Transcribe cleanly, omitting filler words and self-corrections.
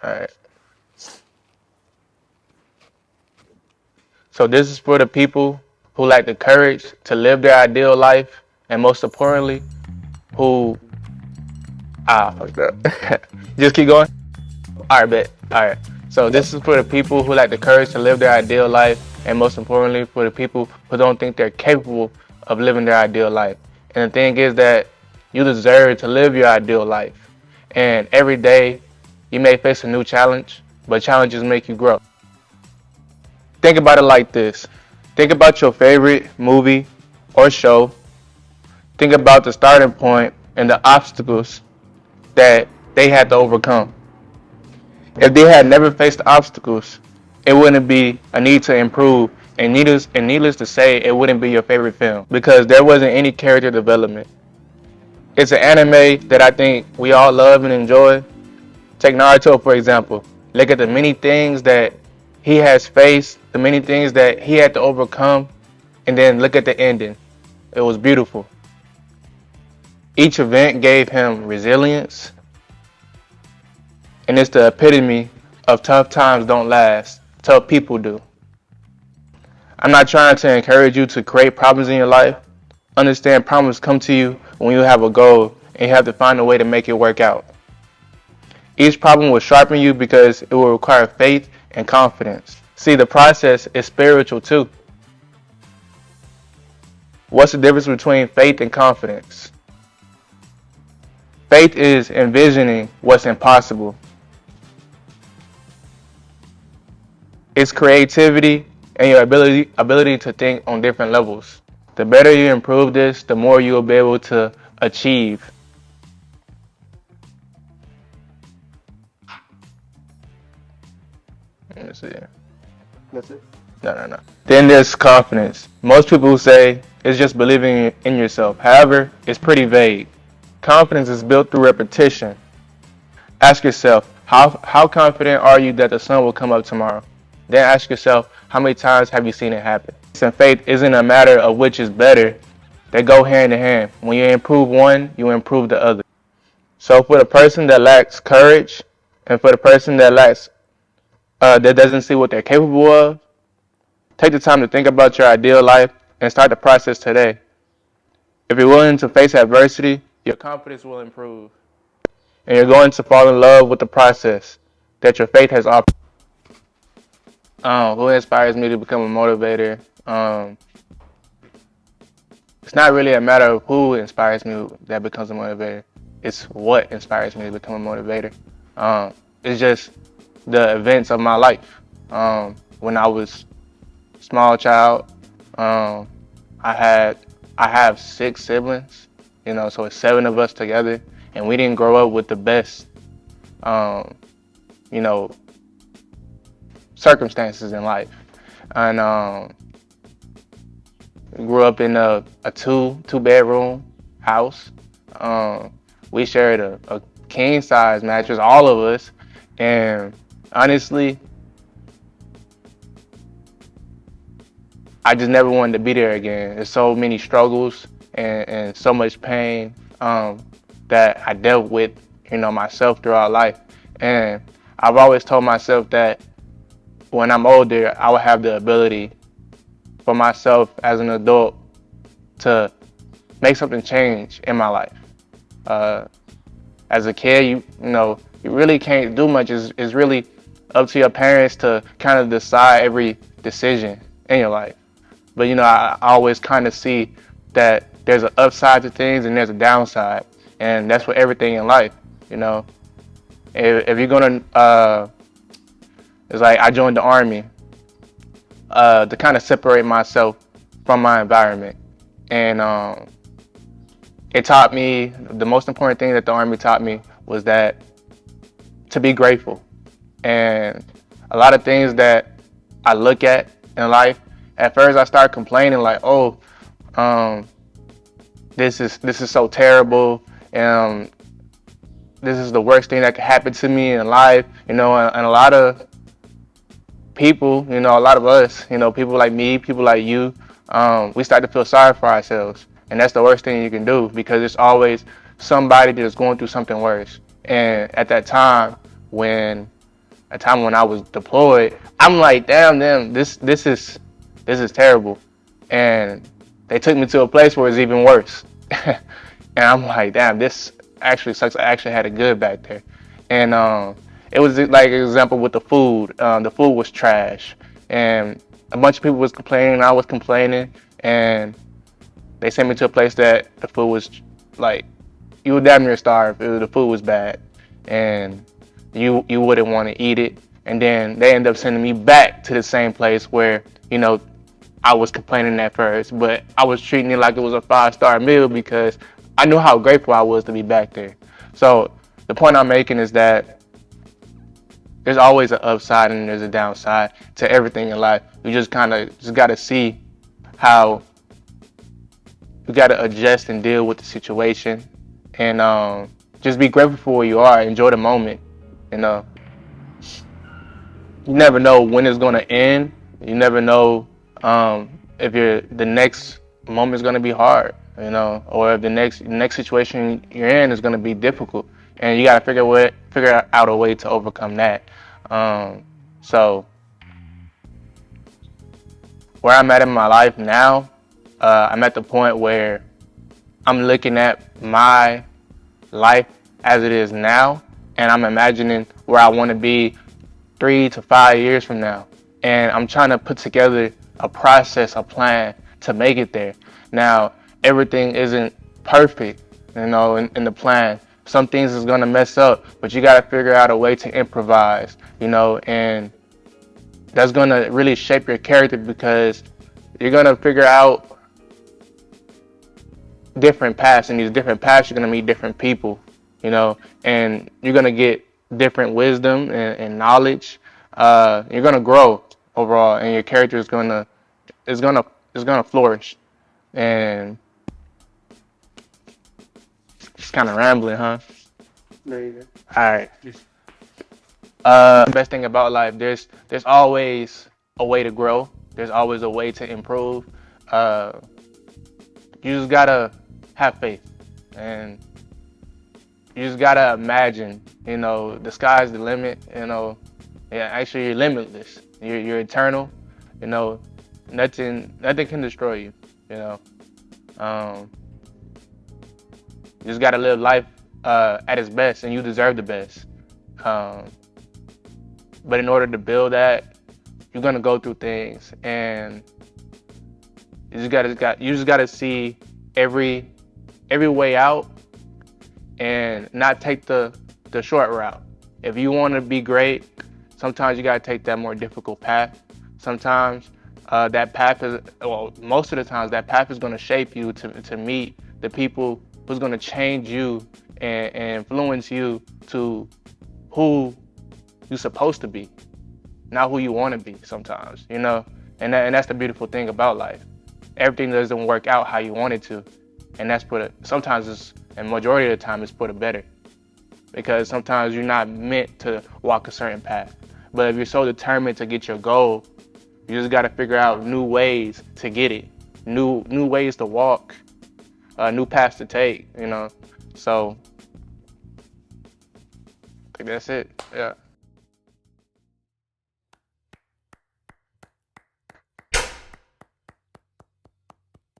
All right. So this is for the people who lack the courage to live their ideal life, and most importantly, who fucked up. Just keep going. All right, bet. All right. So this is for the people who lack the courage to live their ideal life, and most importantly, for the people who don't think they're capable of living their ideal life. And the thing is that you deserve to live your ideal life. And every day, you may face a new challenge, but challenges make you grow. Think about it like this. Think about your favorite movie or show. Think about the starting point and the obstacles that they had to overcome. If they had never faced obstacles, it wouldn't be a need to improve, and needless to say, it wouldn't be your favorite film because there wasn't any character development. It's an anime that I think we all love and enjoy. Take Naruto for example. Look at the many things that he has faced, the many things that he had to overcome, and then look at the ending. It was beautiful. Each event gave him resilience, and it's the epitome of tough times don't last, tough people do. I'm not trying to encourage you to create problems in your life. Understand problems come to you when you have a goal and you have to find a way to make it work out. Each problem will sharpen you because it will require faith and confidence. See, the process is spiritual too. What's the difference between faith and confidence? Faith is envisioning what's impossible. It's creativity and your ability to think on different levels. The better you improve this, the more you will be able to achieve. Let me see. That's it. No. Then there's confidence. Most people say it's just believing in yourself. However, it's pretty vague. Confidence is built through repetition. Ask yourself, how confident are you that the sun will come up tomorrow? Then ask yourself, how many times have you seen it happen? And faith isn't a matter of which is better. They go hand in hand. When you improve one, you improve the other. So for the person that lacks courage, and for the person that that doesn't see what they're capable of, take the time to think about your ideal life and start the process today. If you're willing to face adversity, your confidence will improve. And you're going to fall in love with the process that your faith has offered. Who inspires me to become a motivator? It's not really a matter of who inspires me that becomes a motivator. It's what inspires me to become a motivator. It's just the events of my life. When I was a small child, I have 6 siblings, so it's 7 of us together, and we didn't grow up with the best, circumstances in life. And we grew up in a two-bedroom house. We shared a king size mattress, all of us, and honestly, I just never wanted to be there again. There's so many struggles and so much pain that I dealt with, myself throughout life. And I've always told myself that when I'm older, I will have the ability for myself as an adult to make something change in my life. As a kid, you really can't do much. It's really up to your parents to kind of decide every decision in your life. But I always kind of see that there's an upside to things and there's a downside, and that's for everything in life. If you're gonna, it's like I joined the army to kind of separate myself from my environment, and it taught me the most important thing that the army taught me was that to be grateful. And a lot of things that I look at in life, at first I started complaining like, this is so terrible, and this is the worst thing that could happen to me in life, and a lot of people, a lot of us, people like me, people like you, we start to feel sorry for ourselves, and that's the worst thing you can do because it's always somebody that's going through something worse. And at that time, when a time when I was deployed, I'm like, damn, this is terrible. And they took me to a place where it's even worse. And I'm like, damn, this actually sucks. I actually had it good back there. And it was like an example with the food. The food was trash. And a bunch of people was complaining, I was complaining, and they sent me to a place that the food was like, you would damn near starve if the food was bad, and you wouldn't want to eat it. And then they end up sending me back to the same place where I was complaining at first, but I was treating it like it was a 5-star meal because I knew how grateful I was to be back there. So the point I'm making is that there's always an upside and there's a downside to everything in life. You just kind of just got to see how you got to adjust and deal with the situation, and just be grateful for where you are. Enjoy the moment. You know, you never know when it's going to end. You never know if the next moment is going to be hard. Or if the next situation you're in is going to be difficult, and you got to figure out a way to overcome that. So where I'm at in my life now, I'm at the point where I'm looking at my life as it is now, and I'm imagining where I want to be 3 to 5 years from now. And I'm trying to put together a process, a plan to make it there. Now, everything isn't perfect, in the plan. Some things is gonna mess up, but you gotta figure out a way to improvise, and that's gonna really shape your character because you're gonna figure out different paths. In these different paths, you're gonna meet different people, and you're gonna get different wisdom and knowledge. You're gonna grow overall, and your character is gonna flourish. And it's kind of rambling, huh? There you go. All right. Best thing about life, there's always a way to grow. There's always a way to improve. Uh, you just gotta have faith, and you just gotta imagine. The sky's the limit. Yeah, actually, you're limitless. You're eternal. Nothing can destroy you. Um, you just gotta live life at its best, and you deserve the best. Um, but in order to build that, you're gonna go through things, and you just gotta see every way out, and not take the short route. If you want to be great, sometimes you gotta take that more difficult path. Sometimes most of the times that path is gonna shape you to meet the people who's gonna change you and influence you to who you're supposed to be, not who you want to be sometimes, and that's the beautiful thing about life. Everything doesn't work out how you want it to, and and majority of the time it's for the better, because sometimes you're not meant to walk a certain path. But if you're so determined to get your goal, you just got to figure out new ways to get it, new ways to walk, new paths to take, So I think that's it. Yeah.